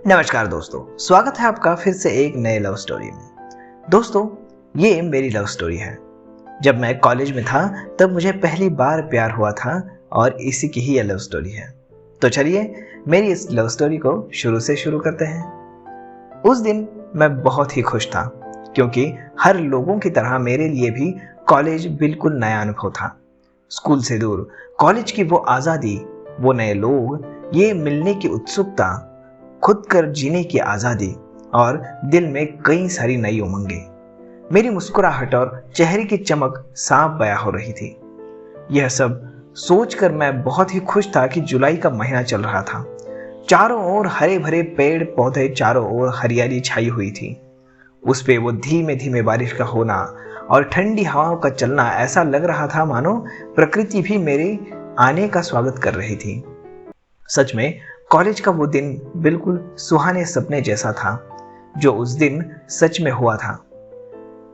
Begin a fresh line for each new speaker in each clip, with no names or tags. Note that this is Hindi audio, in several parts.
नमस्कार दोस्तों, स्वागत है आपका फिर से एक नए लव स्टोरी में। दोस्तों, ये मेरी लव स्टोरी है। जब मैं कॉलेज में था तब मुझे पहली बार प्यार हुआ था और इसी की ही ये लव स्टोरी है। तो चलिए मेरी इस लव स्टोरी को शुरू से शुरू करते हैं। उस दिन मैं बहुत ही खुश था क्योंकि हर लोगों की तरह मेरे लिए भी कॉलेज बिल्कुल नया अनुभव था। स्कूल से दूर कॉलेज की वो आज़ादी, वो नए लोग, ये मिलने की उत्सुकता, खुद कर जीने की आज़ादी और दिल में कई सारी नई उमंगें। मेरी मुस्कुराहट और चेहरे की चमक साफ बयां हो रही थी। यह सब सोचकर मैं बहुत ही खुश था कि जुलाई का महीना चल रहा था। चारों ओर हरे भरे पेड़ पौधे, चारों ओर हरियाली छाई हुई थी। उस पे वो धीमे धीमे बारिश का होना और ठंडी हवाओं का चलना, ऐसा लग रहा था मानो प्रकृति भी मेरे आने का स्वागत कर रही थी। सच में कॉलेज का वो दिन बिल्कुल सुहाने सपने जैसा था जो उस दिन सच में हुआ था।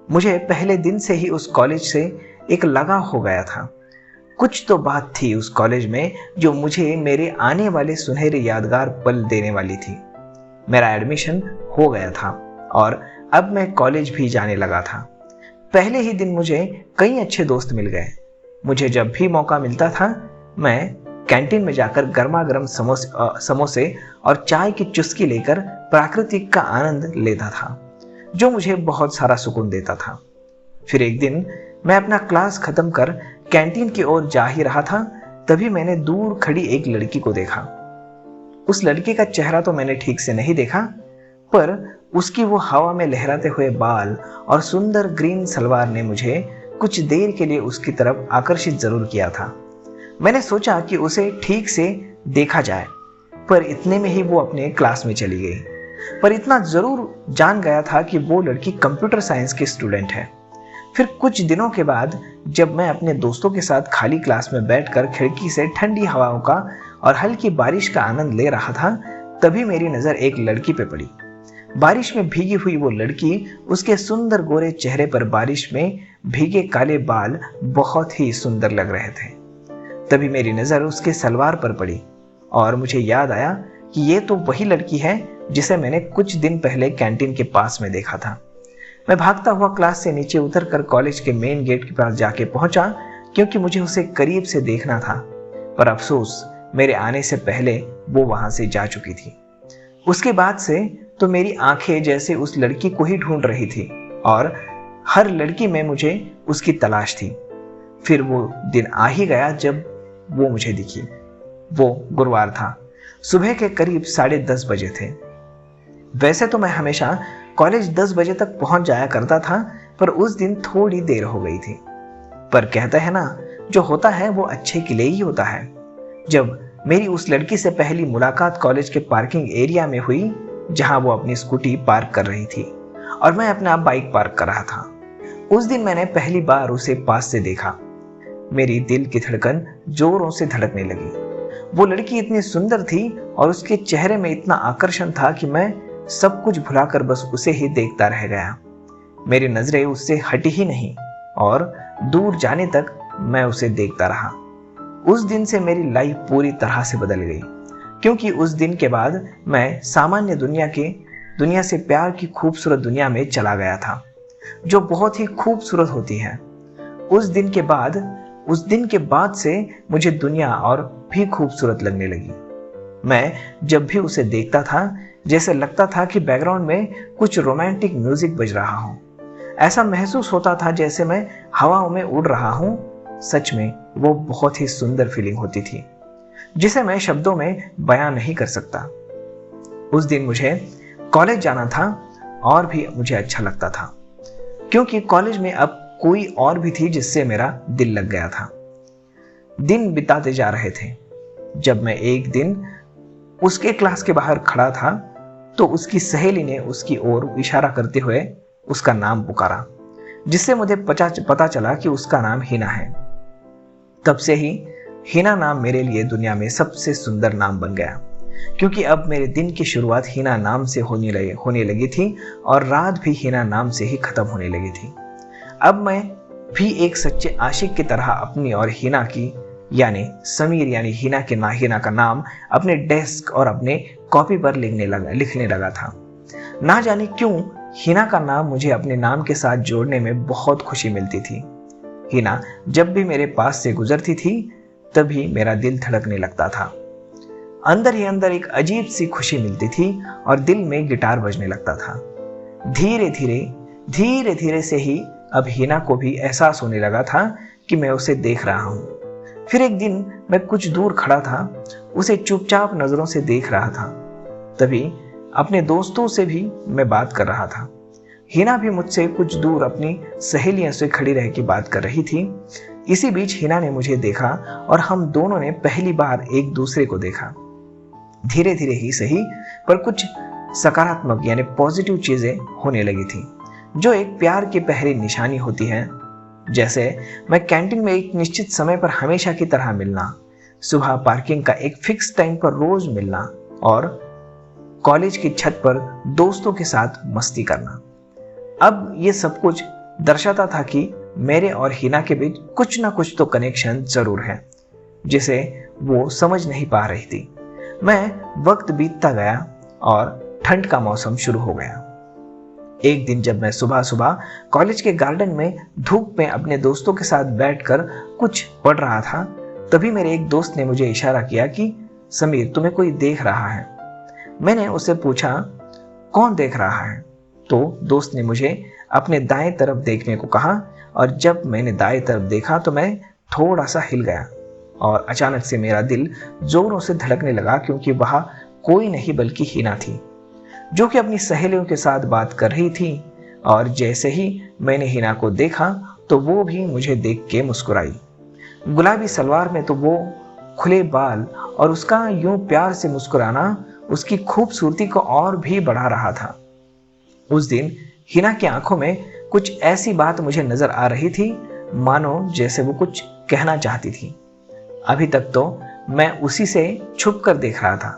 मुझे पहले दिन से ही उस कॉलेज से एक लगाव हो गया था। कुछ तो बात थी उस कॉलेज में जो मुझे मेरे आने वाले सुनहरे यादगार पल देने वाली थी। मेरा एडमिशन हो गया था और अब मैं कॉलेज भी जाने लगा था। पहले ही दिन मुझे कई अच्छे दोस्त मिल गए। मुझे जब भी मौका मिलता था मैं कैंटीन में जाकर गर्मा गर्म समोसे और चाय की चुस्की लेकर प्राकृतिक का आनंद लेता था, जो मुझे बहुत सारा सुकून देता था। फिर एक दिन मैं अपना क्लास खत्म कर कैंटीन की ओर जा ही रहा था, तभी मैंने दूर खड़ी एक लड़की को देखा। उस लड़की का चेहरा तो मैंने ठीक से नहीं देखा, पर उसकी वो हवा में लहराते हुए बाल और सुंदर ग्रीन सलवार ने मुझे कुछ देर के लिए उसकी तरफ आकर्षित जरूर किया था। मैंने सोचा कि उसे ठीक से देखा जाए, पर इतने में ही वो अपने क्लास में चली गई। पर इतना जरूर जान गया था कि वो लड़की कंप्यूटर साइंस की स्टूडेंट है। फिर कुछ दिनों के बाद जब मैं अपने दोस्तों के साथ खाली क्लास में बैठकर खिड़की से ठंडी हवाओं का और हल्की बारिश का आनंद ले रहा था, तभी मेरी नजर एक लड़की पे पड़ी। बारिश में भीगी हुई वो लड़की, उसके सुंदर गोरे चेहरे पर बारिश में भीगे काले बाल बहुत ही सुंदर लग रहे थे। तभी मेरी नजर उसके सलवार पर पड़ी और मुझे याद आया कि ये तो वही लड़की है जिसे मैंने कुछ दिन पहले कैंटीन के पास में देखा था। मैं भागता हुआ क्लास से नीचे उतरकर कॉलेज के मेन गेट के पास जाके पहुंचा क्योंकि मुझे उसे करीब से देखना था, पर अफसोस मेरे आने से पहले वो वहां से जा चुकी थी। उसके बाद से तो मेरी आंखें जैसे उस लड़की को ही ढूंढ रही थी और हर लड़की में मुझे उसकी तलाश थी। फिर वो दिन आ ही गया जब वो मुझे दिखी। वो गुरुवार था। सुबह के करीब 10:30 बजे थे। वैसे तो मैं हमेशा कॉलेज 10 बजे तक पहुंच जाया करता था, पर उस दिन थोड़ी देर हो गई थी। पर कहते हैं ना, जो होता है वो अच्छे के लिए ही होता है। जब मेरी उस लड़की से पहली मुलाकात कॉलेज के पार्किंग एरिया में हुई, जहां वो अपनी स्कूटी पार्क कर रही थी और मैं अपना बाइक पार्क कर रहा था। उस दिन मैंने पहली बार उसे पास से देखा। मेरी दिल की धड़कन जोरों से धड़कने लगी। वो लड़की इतनी सुंदर थी और उसके चेहरे में इतना आकर्षण था कि मैं सब कुछ भुलाकर बस उसे ही देखता रह गया। मेरी नजरें उससे हटी ही नहीं और दूर जाने तक मैं उसे देखता रहा। उस दिन से मेरी लाइफ पूरी तरह से बदल गई, क्योंकि उस दिन के बाद मैं सामान्य दुनिया से प्यार की खूबसूरत दुनिया में चला गया था, जो बहुत ही खूबसूरत होती है। उस दिन के बाद से मुझे दुनिया और भी खूबसूरत लगने लगी। मैं जब भी उसे देखता था जैसे लगता था कि बैकग्राउंड में कुछ रोमांटिक म्यूजिक बज रहा हो। ऐसा महसूस होता था जैसे मैं हवाओं में उड़ रहा हूं। सच में वो बहुत ही सुंदर फीलिंग होती थी, जिसे मैं शब्दों में बयां नहीं कर सकता। उस दिन मुझे कॉलेज जाना था और भी मुझे अच्छा लगता था, क्योंकि कॉलेज में अब कोई और भी थी जिससे मेरा दिल लग गया था। दिन बिताते जा रहे थे। जब मैं एक दिन उसके क्लास के बाहर खड़ा था तो उसकी सहेली ने उसकी ओर इशारा करते हुए उसका नाम पुकारा, जिससे मुझे पता चला कि उसका नाम हिना है। तब से ही हिना नाम मेरे लिए दुनिया में सबसे सुंदर नाम बन गया, क्योंकि अब मेरे दिन की शुरुआत हिना नाम से होने लगी थी और रात भी हिना नाम से ही खत्म होने लगी थी। अब मैं भी एक सच्चे आशिक की तरह अपनी और हिना की यानी समीर यानी हिना का नाम अपने डेस्क और अपने कॉपी पर लिखने लगा था। ना जाने क्यों हिना का नाम मुझे अपने नाम के साथ जोड़ने में बहुत खुशी मिलती थी। हिना जब भी मेरे पास से गुजरती थी तभी मेरा दिल धड़कने लगता था। अंदर ही अंदर एक अजीब सी खुशी मिलती थी और दिल में गिटार बजने लगता था। धीरे धीरे से ही अब हिना को भी एहसास होने लगा था कि मैं उसे देख रहा हूँ। फिर एक दिन मैं कुछ दूर खड़ा था, उसे चुपचाप नजरों से देख रहा था। तभी अपने दोस्तों से भी मैं बात कर रहा था। हिना भी मुझसे कुछ दूर अपनी सहेलियों से खड़ी रह के बात कर रही थी। इसी बीच हिना ने मुझे देखा और हम दोनों ने पहली बार एक दूसरे को देखा। धीरे धीरे ही सही पर कुछ सकारात्मक यानी पॉजिटिव चीजें होने लगी थी, जो एक प्यार की पहली निशानी होती है। जैसे मैं कैंटीन में एक निश्चित समय पर हमेशा की तरह मिलना, सुबह पार्किंग का एक फिक्स टाइम पर रोज मिलना और कॉलेज की छत पर दोस्तों के साथ मस्ती करना। अब ये सब कुछ दर्शाता था कि मेरे और हिना के बीच कुछ ना कुछ तो कनेक्शन जरूर है, जिसे वो समझ नहीं पा रही थी। वक्त बीतता गया और ठंड का मौसम शुरू हो गया। एक दिन जब मैं सुबह सुबह कॉलेज के गार्डन में धूप में अपने दोस्तों के साथ बैठकर कुछ पढ़ रहा था, तभी मेरे एक दोस्त ने मुझे इशारा किया कि समीर, तुम्हें कोई देख रहा है। मैंने उससे पूछा, कौन देख रहा है? तो दोस्त ने मुझे अपने दाएं तरफ देखने को कहा और जब मैंने दाएं तरफ देखा तो मैं थोड़ा सा हिल गया और अचानक से मेरा दिल जोरों से धड़कने लगा, क्योंकि वह कोई नहीं बल्कि हिना थी, जो कि अपनी सहेलियों के साथ बात कर रही थी। और जैसे ही मैंने हिना को देखा तो वो भी मुझे देख के मुस्कुराई। गुलाबी सलवार में तो वो खुले बाल और उसका यूं प्यार से मुस्कुराना उसकी खूबसूरती को और भी बढ़ा रहा था। उस दिन हिना की आंखों में कुछ ऐसी बात मुझे नजर आ रही थी, मानो जैसे वो कुछ कहना चाहती थी। अभी तक तो मैं उसी से छुप कर देख रहा था,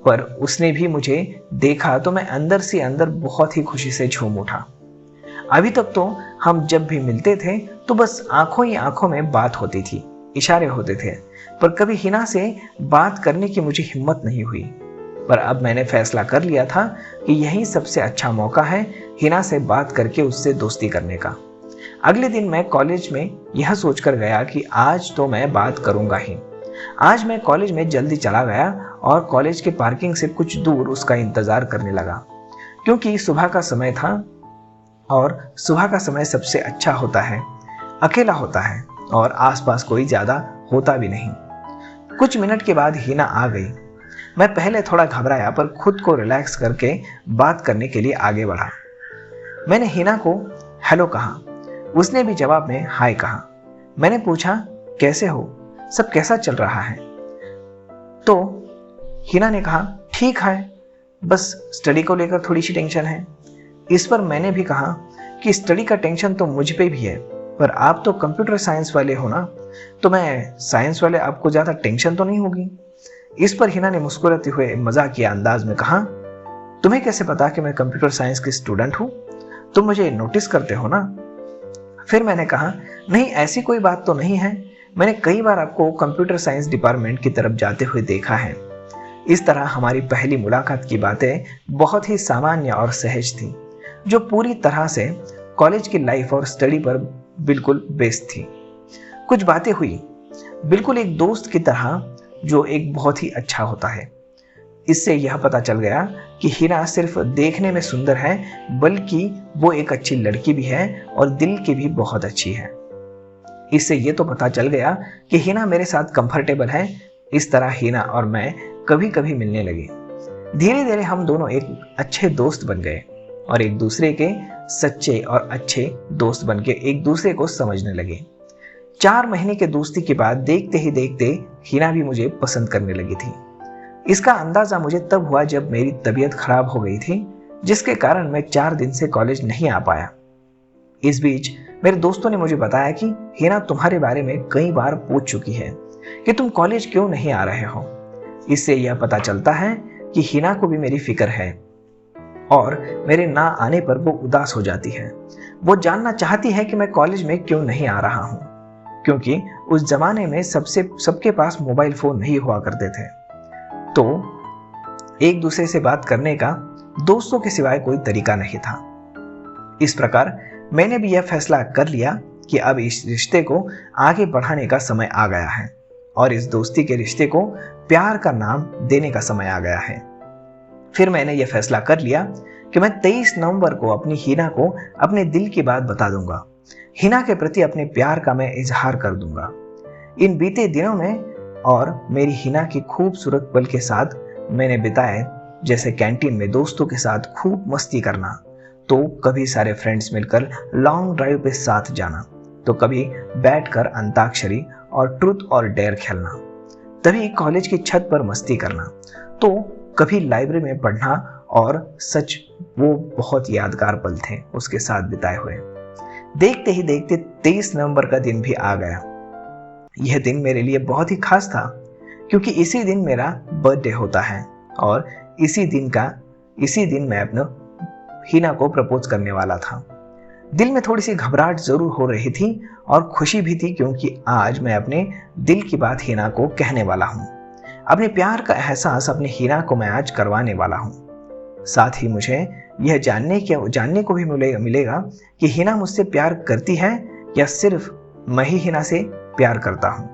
पर उसने भी मुझे देखा तो मैं अंदर से अंदर बहुत ही खुशी से झूम उठा। अभी तक तो हम जब भी मिलते थे तो बस आंखों ही आंखों में बात होती थी, इशारे होते थे, पर कभी हिना से बात करने की मुझे हिम्मत नहीं हुई। पर अब मैंने फैसला कर लिया था कि यही सबसे अच्छा मौका है हिना से बात करके उससे दोस्ती करने का। अगले दिन मैं कॉलेज में यह सोचकर गया कि आज तो मैं बात करूंगा ही। आज मैं कॉलेज में जल्दी चला गया और कॉलेज के पार्किंग से कुछ दूर उसका इंतजार करने लगा, क्योंकि सुबह का समय था और सुबह का समय सबसे अच्छा होता है, अकेला होता है और आसपास कोई ज्यादा होता भी नहीं। कुछ मिनट के बाद हिना आ गई। मैं पहले थोड़ा घबराया पर खुद को रिलैक्स करके बात करने के लिए आगे बढ़ा। मैंने हिना को हेलो कहा, उसने भी जवाब में हाय कहा। मैंने पूछा, कैसे हो, सब कैसा चल रहा है? तो हिना ने कहा, ठीक है, बस स्टडी को लेकर थोड़ी सी टेंशन है। इस पर मैंने भी कहा कि स्टडी का टेंशन तो मुझ पे भी है, पर आप तो कंप्यूटर साइंस वाले हो ना, तो मैं साइंस वाले, आपको ज्यादा टेंशन तो नहीं होगी। इस पर हिना ने मुस्कुराते हुए मजाकिया अंदाज में कहा, तुम्हें कैसे पता कि मैं कंप्यूटर साइंस की स्टूडेंट हूं? तुम मुझे नोटिस करते हो ना? फिर मैंने कहा, नहीं ऐसी कोई बात तो नहीं है, मैंने कई बार आपको कंप्यूटर साइंस डिपार्टमेंट की तरफ जाते हुए देखा है। इस तरह हमारी पहली मुलाकात की बातें बहुत ही सामान्य और सहज थी, जो पूरी तरह से कॉलेज की लाइफ और स्टडी पर बिल्कुल बेस्ड थी। कुछ बातें हुई बिल्कुल एक दोस्त की तरह, जो एक बहुत ही अच्छा होता है। इससे यह पता चल गया कि हिना सिर्फ देखने में सुंदर है, बल्कि वो एक अच्छी लड़की भी है और दिल की भी बहुत अच्छी है। इससे ये तो पता चल गया कि हिना मेरे साथ कंफर्टेबल है। इस तरह हिना और मैं कभी कभी मिलने लगे। धीरे धीरे हम दोनों एक अच्छे दोस्त बन गए और एक दूसरे के सच्चे और अच्छे दोस्त बन के एक दूसरे को समझने लगे। 4 महीने के दोस्ती के बाद देखते ही देखते हिना भी मुझे पसंद करने लगी थी। इसका अंदाजा मुझे तब हुआ जब मेरी तबीयत खराब हो गई थी, जिसके कारण मैं 4 दिन से कॉलेज नहीं आ पाया। इस बीच मेरे दोस्तों ने मुझे बताया कि हिना तुम्हारे बारे में कई बार पूछ चुकी है कि तुम कॉलेज क्यों नहीं आ रहे हो। इससे यह पता चलता है कि हिना को भी मेरी फिक्र है और मेरे ना आने पर वो उदास हो जाती है। वो जानना चाहती है कि मैं कॉलेज में क्यों नहीं आ रहा हूँ, क्योंकि उस जमाने में सबके पास मोबाइल फोन नहीं हुआ करते थे, तो एक दूसरे से बात करने का दोस्तों के सिवाय कोई तरीका नहीं था। इस प्रकार मैंने भी यह फैसला कर लिया कि अब इस रिश्ते को आगे बढ़ाने का समय आ गया है और इस दोस्ती के रिश्ते को प्यार का नाम देने का समय आ गया है। फिर मैंने यह फैसला कर लिया कि मैं 23 नवंबर को अपनी हिना को अपने दिल की बात बता दूंगा। हिना के प्रति अपने प्यार का मैं इजहार कर दूंगा। इन बीते दिनों में और मेरी हिना की खूबसूरत पल के साथ मैंने बिताए, जैसे कैंटीन में दोस्तों के साथ खूब मस्ती करना, तो कभी सारे फ्रेंड्स मिलकर लॉन्ग ड्राइव पे साथ जाना, तो कभी बैठकर अंताक्षरी और ट्रूथ और डेयर खेलना, तभी कॉलेज की छत पर मस्ती करना, तो कभी लाइब्रेरी में पढ़ना। और सच वो बहुत यादगार पल थे उसके साथ बिताए हुए। देखते ही देखते 23 नवंबर का दिन भी आ गया। यह दिन मेरे लिए बहुत ही खास था, क्योंकि इसी दिन मेरा बर्थडे होता है और इसी दिन मैं अपना हिना को प्रपोज करने वाला था। दिल में थोड़ी सी घबराहट जरूर हो रही थी और खुशी भी थी, क्योंकि आज मैं अपने दिल की बात हिना को कहने वाला हूँ। अपने प्यार का एहसास अपनी हिना को मैं आज करवाने वाला हूँ। साथ ही मुझे यह जानने को भी मिलेगा कि हिना मुझसे प्यार करती है या सिर्फ मैं ही हिना से प्यार करता हूँ।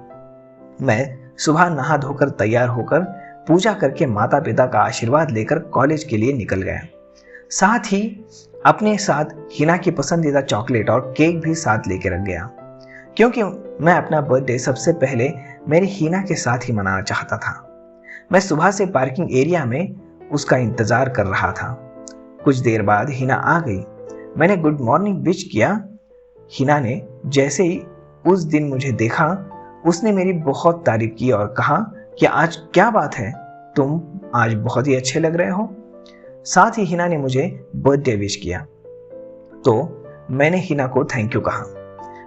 मैं सुबह नहा धोकर तैयार होकर पूजा करके माता पिता का आशीर्वाद लेकर कॉलेज के लिए निकल गया। साथ ही अपने साथ हिना की पसंदीदा चॉकलेट और केक भी साथ लेके रख गया, क्योंकि मैं अपना बर्थडे सबसे पहले मेरी हिना के साथ ही मनाना चाहता था। मैं सुबह से पार्किंग एरिया में उसका इंतजार कर रहा था। कुछ देर बाद हिना आ गई। मैंने गुड मॉर्निंग विश किया। हिना ने जैसे ही उस दिन मुझे देखा, उसने मेरी बहुत तारीफ की और कहा कि आज क्या बात है, तुम आज बहुत ही अच्छे लग रहे हो। साथ ही हिना ने मुझे बर्थडे विश किया, तो मैंने हिना को थैंक यू कहा।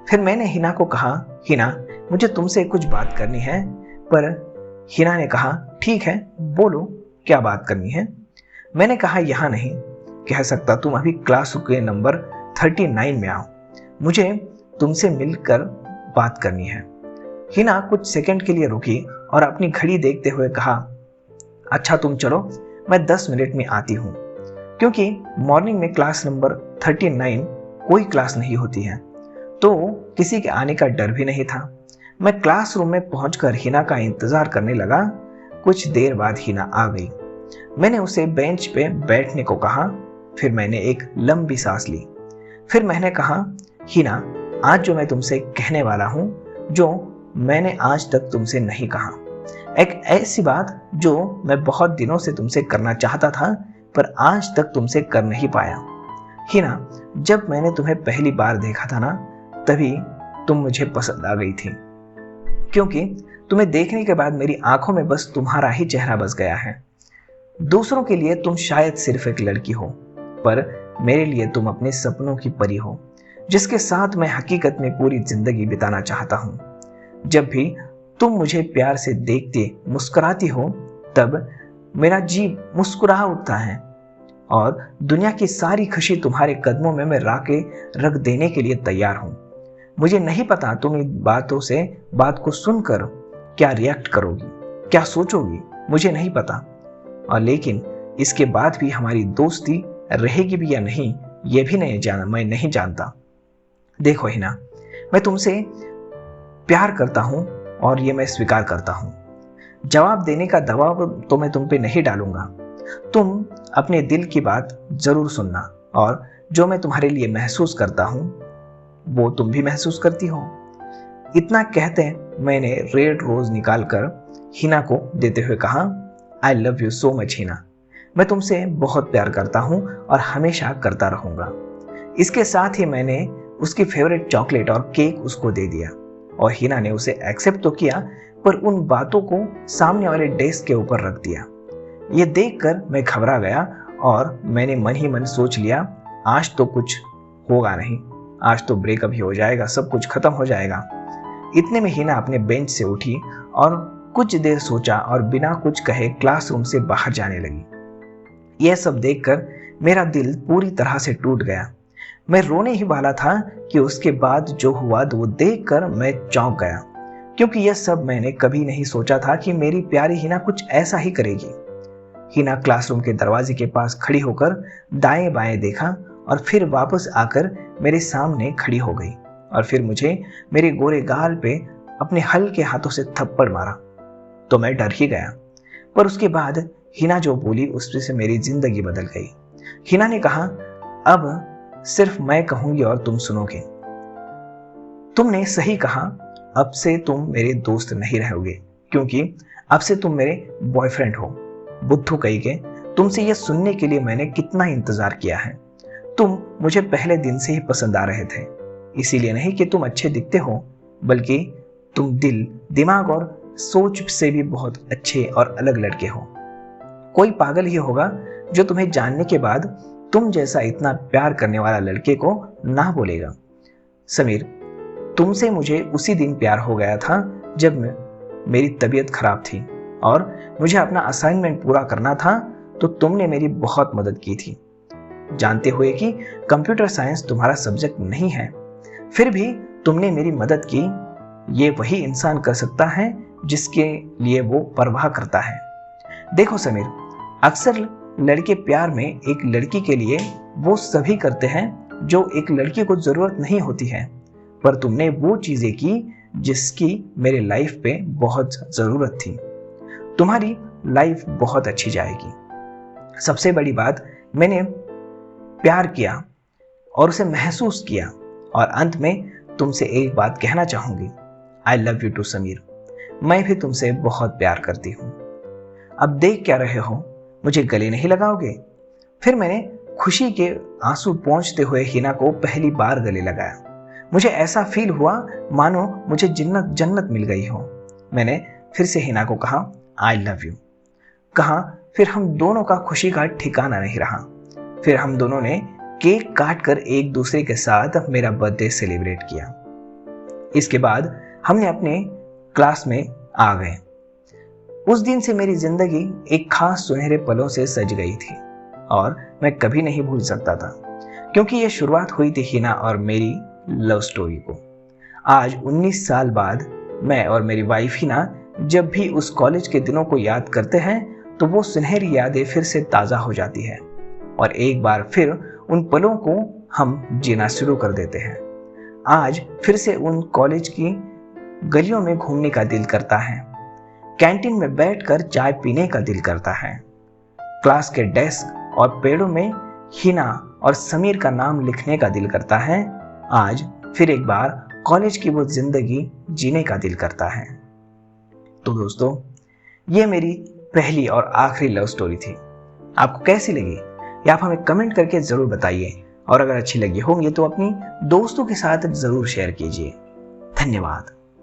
फिर मैंने हिना को कहा, हिना मुझे तुमसे कुछ बात करनी है। पर हिना ने कहा, ठीक है बोलो, क्या बात करनी है। मैंने कहा, यहाँ नहीं कह सकता, तुम अभी क्लास के नंबर 39 में आओ, मुझे तुमसे मिलकर बात करनी है। हिना कुछ सेकंड के लिए रुकी और अपनी घड़ी देखते हुए कहा, अच्छा तुम चलो, मैं 10 मिनट में आती हूँ। क्योंकि मॉर्निंग में क्लास नंबर 39 कोई क्लास नहीं होती है, तो किसी के आने का डर भी नहीं था। मैं क्लासरूम में पहुंचकर हिना का इंतजार करने लगा। कुछ देर बाद हिना आ गई। मैंने उसे बेंच पे बैठने को कहा। फिर मैंने एक लंबी सांस ली। फिर मैंने कहा, हिना आज जो मैं तुमसे कहने वाला हूं, जो मैंने आज तक तुमसे नहीं कहा, एक ऐसी बात जो मैं बहुत दिनों से तुमसे करना चाहता था पर आज तक तुमसे कर नहीं पाया। हिना, जब मैंने तुम्हें पहली बार देखा था ना, तभी तुम मुझे पसंद आ गई थी, क्योंकि तुम्हें देखने के बाद मेरी आंखों में बस तुम्हारा ही चेहरा बस गया है। दूसरों के लिए तुम शायद सिर्फ एक लड़की हो, पर मेरे लिए तुम अपने सपनों की परी हो, जिसके साथ मैं हकीकत में पूरी जिंदगी बिताना चाहता हूं। जब भी तुम मुझे प्यार से देखते मुस्कुराती हो, तब मेरा जी मुस्कुरा उठता है और दुनिया की सारी खुशी तुम्हारे कदमों में मैं रख देने के लिए तैयार हूं। मुझे नहीं पता तुम इन बात को सुनकर क्या रिएक्ट करोगी, क्या सोचोगी, मुझे नहीं पता। और लेकिन इसके बाद भी हमारी दोस्ती रहेगी भी या नहीं, ये भी मैं नहीं जानता। देखो हिना, मैं तुमसे प्यार करता हूं और ये मैं स्वीकार करता हूं। जवाब देने का दबाव तो मैं तुम पे नहीं डालूंगा। तुम अपने दिल की बात जरूर सुनना, और जो मैं तुम्हारे लिए महसूस करता हूं वो तुम भी महसूस करती हो। इतना कहते मैंने रेड रोज निकालकर हिना को देते हुए कहा, आई love you so much Hina, मैं तुमसे बहुत प्यार करता हूं और हमेशा करता रहूंगा। इसके साथ ही मैंने उसकी फेवरेट चॉकलेट और केक उसको दे दिया, और हिना ने उसे एक्सेप्ट तो किया, पर उन बातों को सामने वाले डेस्क के ऊपर रख दिया। ये देखकर मैं घबरा गया और मैंने मन ही मन सोच लिया, आज तो कुछ होगा नहीं, आज तो ब्रेकअप ही हो जाएगा, सब कुछ खत्म हो जाएगा। इतने में हिना अपने बेंच से उठी और कुछ देर सोचा और बिना कुछ कहे क्लासरूम से बाहर जाने लगी। यह सब देखकर मेरा दिल पूरी तरह से टूट गया। मैं रोने ही वाला था कि उसके बाद जो हुआ वो देखकर मैं चौंक गया। क्योंकि यह सब मैंने कभी नहीं सोचा था कि मेरी प्यारी हिना कुछ ऐसा ही करेगी। हिना क्लासरूम के दरवाजे के पास खड़ी होकर दाएं बाएं देखा और फिर वापस आकर मेरे सामने खड़ी हो गई और फिर मुझे मेरे गोरे गाल पे अपने हल्के हाथों से थप्पड़ मारा। तो मैं डर ही गया, पर उसके बाद हिना जो बोली उससे मेरी जिंदगी बदल गई। हिना ने कहा, अब सिर्फ मैं कहूंगी और तुम सुनोगे। तुमने सही कहा, अब से तुम मेरे दोस्त नहीं रहोगे, क्योंकि अब से तुम मेरे बॉयफ्रेंड हो। बुद्धू कही के, तुमसे यह सुनने के लिए मैंने कितना इंतजार किया है। तुम मुझे पहले दिन से ही पसंद आ रहे थे, इसीलिए नहीं कि तुम अच्छे दिखते हो, बल्कि तुम दिल, दिमाग और सोच से भी बहुत अच्छे और अलग लड़के हो। कोई पागल ही होगा जो तुम्हें जानने के बाद तुम जैसा इतना प्यार करने वाला लड़के को ना बोलेगा। समीर, तुमसे मुझे उसी दिन प्यार हो गया था जब मेरी तबीयत खराब थी और मुझे अपना असाइनमेंट पूरा करना था, तो तुमने मेरी बहुत मदद की थी। जानते हुए कि कंप्यूटर साइंस तुम्हारा सब्जेक्ट नहीं है, फिर भी तुमने मेरी मदद की। ये वही इंसान कर सकता है जिसके लिए वो परवाह करता है। देखो समीर, अक्सर लड़के प्यार में एक लड़की के लिए वो सभी करते हैं जो एक लड़की को जरूरत नहीं होती है, पर तुमने वो चीजें की जिसकी मेरे लाइफ पे बहुत जरूरत थी। तुम्हारी लाइफ बहुत अच्छी जाएगी। सबसे बड़ी बात, मैंने प्यार किया और उसे महसूस किया, और अंत में तुमसे एक बात कहना चाहूंगी, I love you too Sameer. मैं भी तुमसे बहुत प्यार करती हूँ। अब देख क्या रहे हो, मुझे गले नहीं लगाओगे? फिर मैंने खुशी के आंसू पोंछते हुए हिना को पहली बार गले लगाया। मुझे ऐसा फील हुआ मानो मुझे जन्नत मिल गई हो। मैंने फिर से हिना को कहा, आई लव यू। कहा, फिर हम दोनों का खुशी का ठिकाना नहीं रहा। फिर हम दोनों ने केक काट कर एक दूसरे के साथ मेरा बर्थडे सेलिब्रेट किया। इसके बाद हमने अपने क्लास में आ गए। उस दिन से मेरी जिंदगी एक खास सुनहरे पलों से सज गई थी और मैं कभी नहीं भूल सकता था, क्योंकि यह शुरुआत हुई थी हिना और मेरी लव स्टोरी को। आज 19 साल बाद मैं और मेरी वाइफ हिना जब भी उस कॉलेज के दिनों को याद करते हैं तो वो सुनहरी यादें फिर से ताज़ा हो जाती है और एक बार फिर उन पलों को हम जीना शुरू कर देते हैं। आज फिर से उन कॉलेज की गलियों में घूमने का दिल करता है, कैंटीन में बैठकर चाय पीने का दिल करता है, क्लास के डेस्क और पेड़ों में हिना और समीर का नाम लिखने का दिल करता है। आज फिर एक बार कॉलेज की वो जिंदगी जीने का दिल करता है। तो दोस्तों, ये मेरी पहली और आखिरी लव स्टोरी थी। आपको कैसी लगी ये आप हमें कमेंट करके जरूर बताइए, और अगर अच्छी लगी होंगी तो अपनी दोस्तों के साथ जरूर शेयर कीजिए। धन्यवाद।